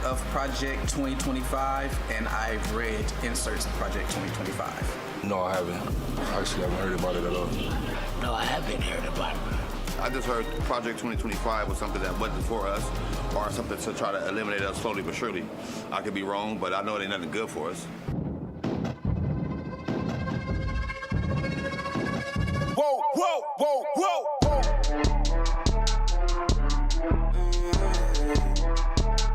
of Project 2025, and I've read inserts of Project 2025. No, I haven't. Actually, I haven't heard about it at all. No, I haven't heard about it. I just heard Project 2025 was something that wasn't for us, or something to try to eliminate us slowly but surely. I could be wrong, but I know it ain't nothing good for us. Whoa, whoa, whoa, whoa, whoa.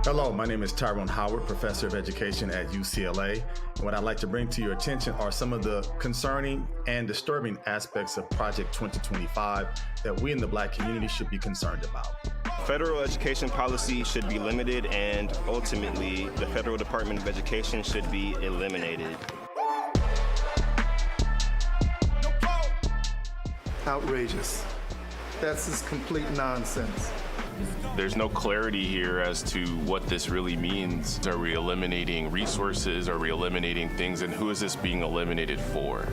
Hello, my name is Tyrone Howard, Professor of Education at UCLA. And what I'd like to bring to your attention are some of the concerning and disturbing aspects of Project 2025 that we in the Black community should be concerned about. Federal education policy should be limited, and ultimately, the Federal Department of Education should be eliminated. Outrageous. That's just complete nonsense. There's no clarity here as to what this really means. Are we eliminating resources? Are we eliminating things? And who is this being eliminated for?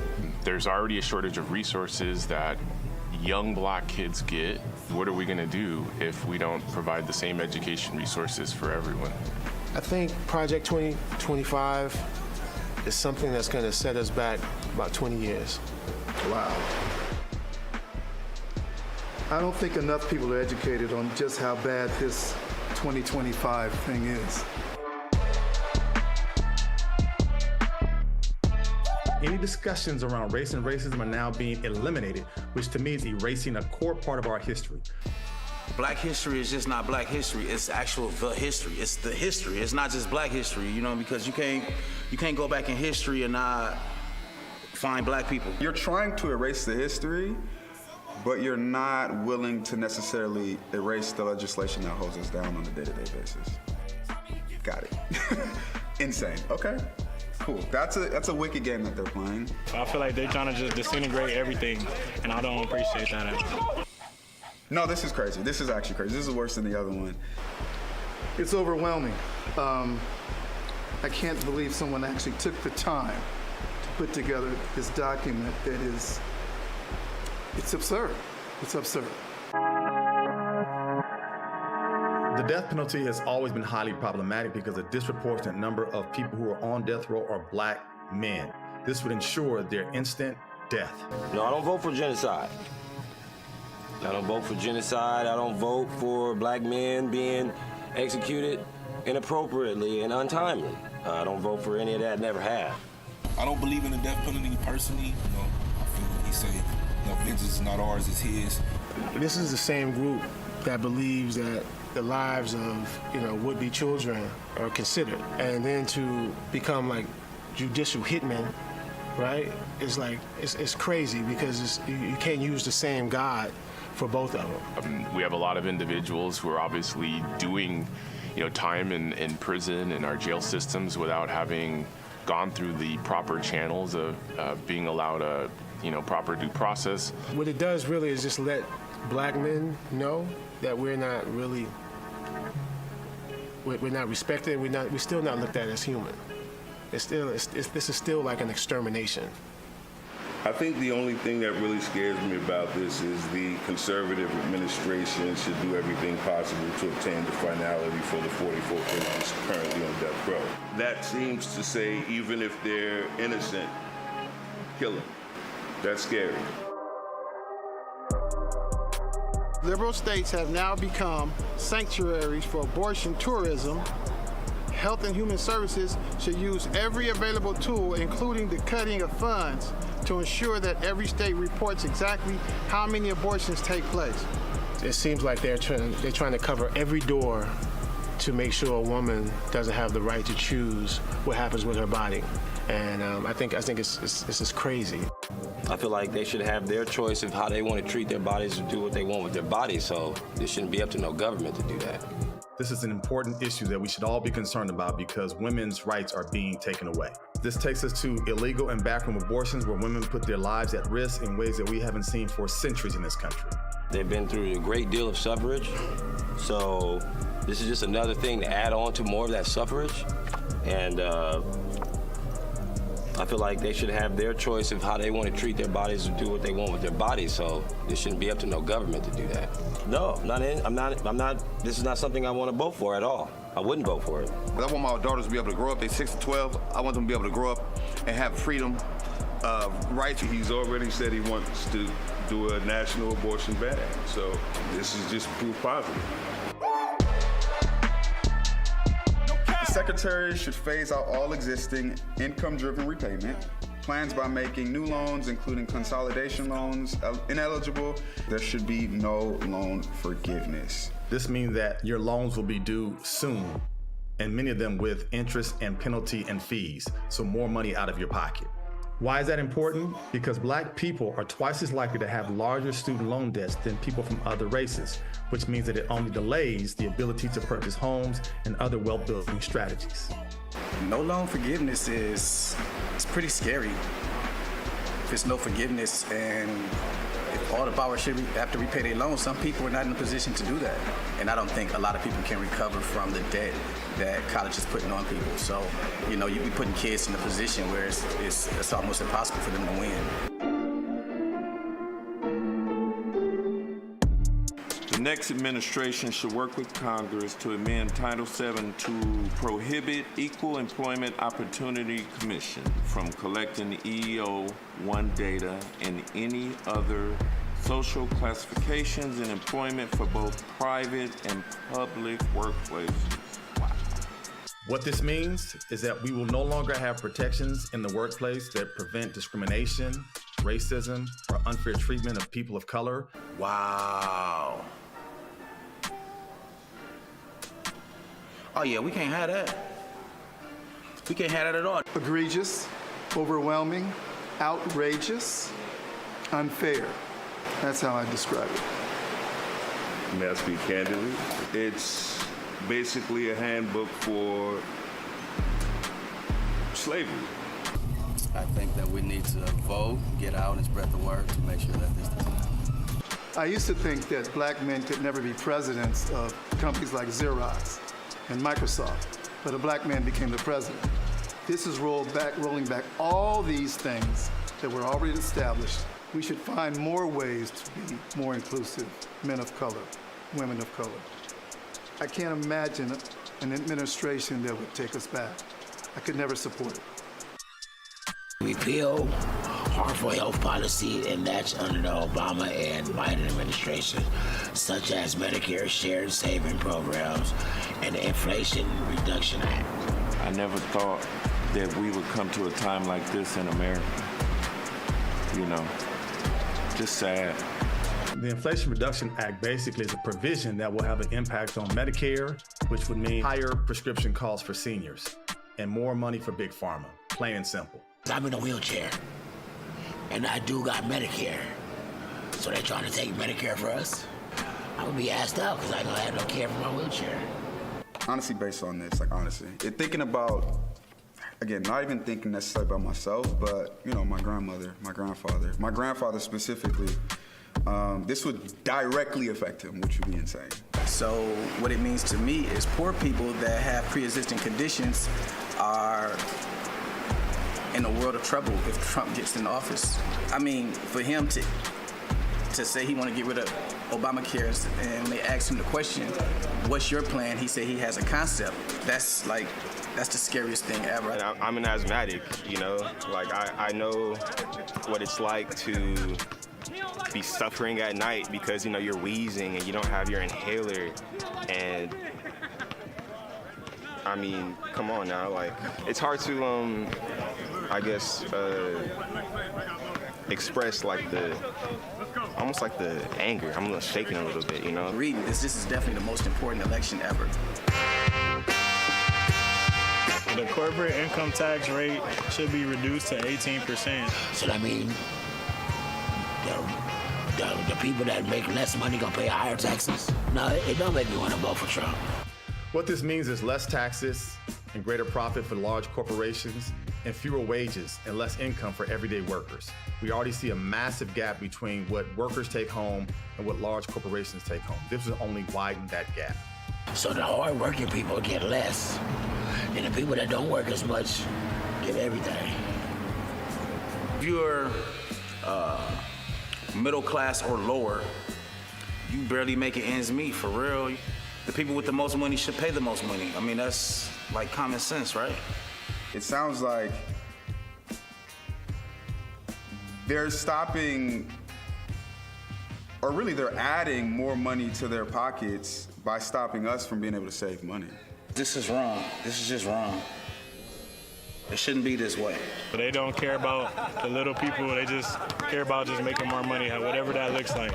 There's already a shortage of resources that young Black kids get. What are we going to do if we don't provide the same education resources for everyone? I think Project 2025 is something that's going to set us back about 20 years. Wow. I don't think enough people are educated on just how bad this 2025 thing is. Any discussions around race and racism are now being eliminated, which to me is erasing a core part of our history. Black history is just not Black history, it's actual the history. It's the history, it's not just Black history, you know, because you can't go back in history and not find Black people. You're trying to erase the history, but you're not willing to necessarily erase the legislation that holds us down on a day-to-day basis. Got it. Insane. Okay. Cool. That's a wicked game that they're playing. I feel like they're trying to just disintegrate everything, and I don't appreciate that at all. No, this is crazy. This is actually crazy. This is worse than the other one. It's overwhelming. I can't believe someone actually took the time to put together this document that is, it's absurd. It's absurd. The death penalty has always been highly problematic because a disproportionate number of people who are on death row are Black men. This would ensure their instant death. No, I don't vote for genocide. I don't vote for genocide. I don't vote for Black men being executed inappropriately and untimely. I don't vote for any of that, never have. I don't believe in the death penalty personally. You know, I feel what he say, no, vengeance is not ours, it's his. This is the same group that believes that the lives of, would-be children are considered. And then to become like judicial hitmen, right? It's like, it's crazy because you can't use the same God for both of them. We have a lot of individuals who are obviously doing, time in prison and our jail systems without having gone through the proper channels of being allowed a, proper due process. What it does really is just let Black men know that we're not respected. We're still not looked at as human. This is still like an extermination. I think the only thing that really scares me about this is the conservative administration should do everything possible to obtain the finality for the 44 prisoners currently on death row. That seems to say even if they're innocent, kill them. That's scary. Liberal states have now become sanctuaries for abortion tourism. Health and Human Services should use every available tool, including the cutting of funds, to ensure that every state reports exactly how many abortions take place. It seems like they're trying to cover every door to make sure a woman doesn't have the right to choose what happens with her body. And I think it's just crazy. I feel like they should have their choice of how they want to treat their bodies and do what they want with their bodies, so it shouldn't be up to no government to do that. This is an important issue that we should all be concerned about because women's rights are being taken away. This takes us to illegal and backroom abortions where women put their lives at risk in ways that we haven't seen for centuries in this country. They've been through a great deal of suffrage, so this is just another thing to add on to more of that suffrage. And I feel like they should have their choice of how they want to treat their bodies and do what they want with their bodies, so it shouldn't be up to no government to do that. No, I'm not. This is not something I want to vote for at all. I wouldn't vote for it. But I want my daughters to be able to grow up. They're 6 to 12. I want them to be able to grow up and have freedom, rights. He's already said he wants to do a national abortion ban. So this is just proof positive. The Secretary should phase out all existing income-driven repayment plans by making new loans, including consolidation loans, ineligible. There should be no loan forgiveness. This means that your loans will be due soon, and many of them with interest and penalty and fees, so more money out of your pocket. Why is that important? Because Black people are twice as likely to have larger student loan debts than people from other races, which means that it only delays the ability to purchase homes and other wealth-building strategies. No loan forgiveness it's pretty scary. If it's no forgiveness and if all the borrowers should have to repay their loans, some people are not in a position to do that. And I don't think a lot of people can recover from the debt that college is putting on people. So, you know, you be putting kids in a position where it's almost impossible for them to win. The next administration should work with Congress to amend Title VII to prohibit Equal Employment Opportunity Commission from collecting EEO-1 data and any other social classifications in employment for both private and public workplaces. Wow. What this means is that we will no longer have protections in the workplace that prevent discrimination, racism, or unfair treatment of people of color. Wow. Oh yeah, we can't have that. We can't have that at all. Egregious, overwhelming, outrageous, unfair. That's how I describe it. May I speak candidly? It's basically a handbook for slavery. I think that we need to vote, get out and spread the word to make sure that this doesn't happen. I used to think that Black men could never be presidents of companies like Xerox and Microsoft, but a Black man became the president. This is rolling back all these things that were already established. We should find more ways to be more inclusive, men of color, women of color. I can't imagine an administration that would take us back. I could never support it. Repeal harmful health policy enacted under the Obama and Biden administration, such as Medicare shared saving programs and the Inflation Reduction Act. I never thought that we would come to a time like this in America. You know, just sad. The Inflation Reduction Act basically is a provision that will have an impact on Medicare, which would mean higher prescription costs for seniors and more money for Big Pharma, plain and simple. I'm in a wheelchair, and I do got Medicare. So they're trying to take Medicare for us? I'm gonna be asked out because I don't have no care for my wheelchair. Honestly, based on this, thinking about, again, not even thinking necessarily about myself, but, you know, my grandmother, my grandfather specifically, this would directly affect him, which would be insane. So what it means to me is poor people that have pre-existing conditions are in a world of trouble if Trump gets in office. I mean, for him to say he want to get rid of Obamacare, and when they asked him the question, what's your plan? He said he has a concept. That's the scariest thing ever. And I'm an asthmatic, you know? Like, I know what it's like to be suffering at night because, you know, you're wheezing and you don't have your inhaler. And I mean, come on now, like, it's hard to, I guess, express like almost like the anger. I'm shaking a little bit, you know? Reading this is definitely the most important election ever. The corporate income tax rate should be reduced to 18%. So that means the people that make less money gonna pay higher taxes? No, it don't make me want to vote for Trump. What this means is less taxes and greater profit for large corporations and fewer wages and less income for everyday workers. We already see a massive gap between what workers take home and what large corporations take home. This will only widen that gap. So the hard-working people get less, and the people that don't work as much get everything. If you're middle class or lower, you barely making ends meet, for real. the people with the most money should pay the most money. I mean, that's like common sense, right? It sounds like they're stopping, or really they're adding more money to their pockets by stopping us from being able to save money. This is wrong. This is just wrong. It shouldn't be this way. They don't care about the little people. They just care about just making more money, whatever that looks like.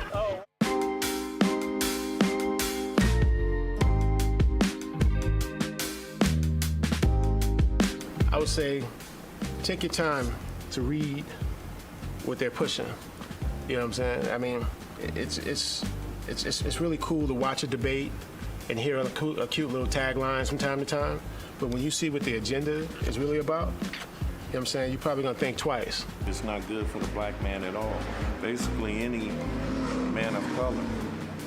I would say take your time to read what they're pushing. You know what I'm saying? I mean, it's really cool to watch a debate and hear a cute little tagline from time to time. But when you see what the agenda is really about, you know what I'm saying, you're probably gonna think twice. It's not good for the black man at all. Basically, any man of color,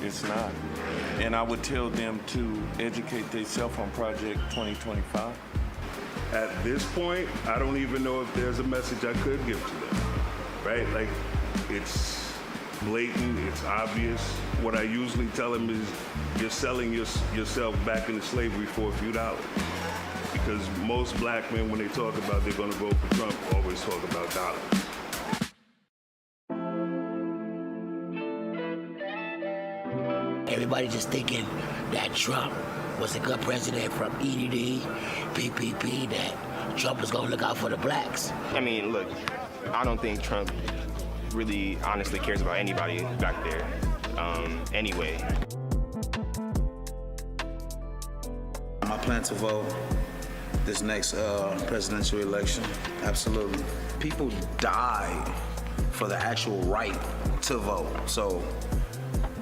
it's not. And I would tell them to educate themselves on Project 2025. At this point, I don't even know if there's a message I could give to them, right? Like, it's blatant, it's obvious. What I usually tell them is you're selling yourself back into slavery for a few dollars. Because most black men, when they talk about they're gonna vote for Trump, always talk about dollars. Everybody just thinking that Trump was a good president from EDD, PPP, that Trump was gonna look out for the blacks. I mean, look, I don't think Trump really honestly cares about anybody back there anyway. I plan to vote this next presidential election, absolutely. People die for the actual right to vote. So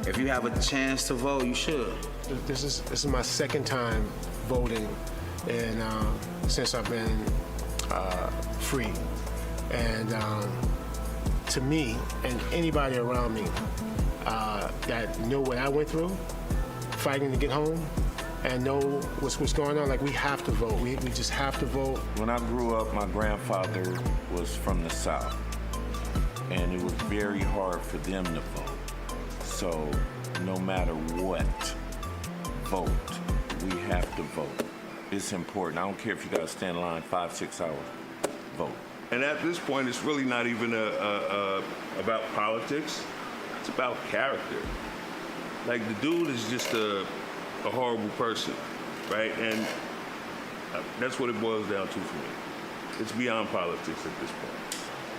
if you have a chance to vote, you should. This is my second time voting, and since I've been free. And to me, and anybody around me that know what I went through, fighting to get home, and know what's going on, like, we have to vote. We just have to vote. When I grew up, my grandfather was from the South, and it was very hard for them to vote. So no matter what, vote. We have to vote. It's important. I don't care if you gotta stand in line 5-6 hours. Vote. And at this point, it's really not even about politics. It's about character. Like, the dude is just a horrible person, right? And that's what it boils down to for me. It's beyond politics at this point.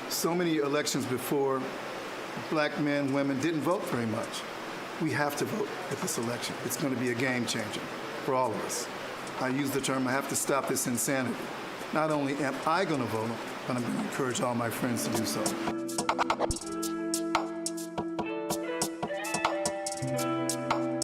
So many elections before, black men, women didn't vote very much. We have to vote at this election. It's going to be a game changer for all of us. I use the term, I have to stop this insanity. Not only am I going to vote, but I'm going to encourage all my friends to do so.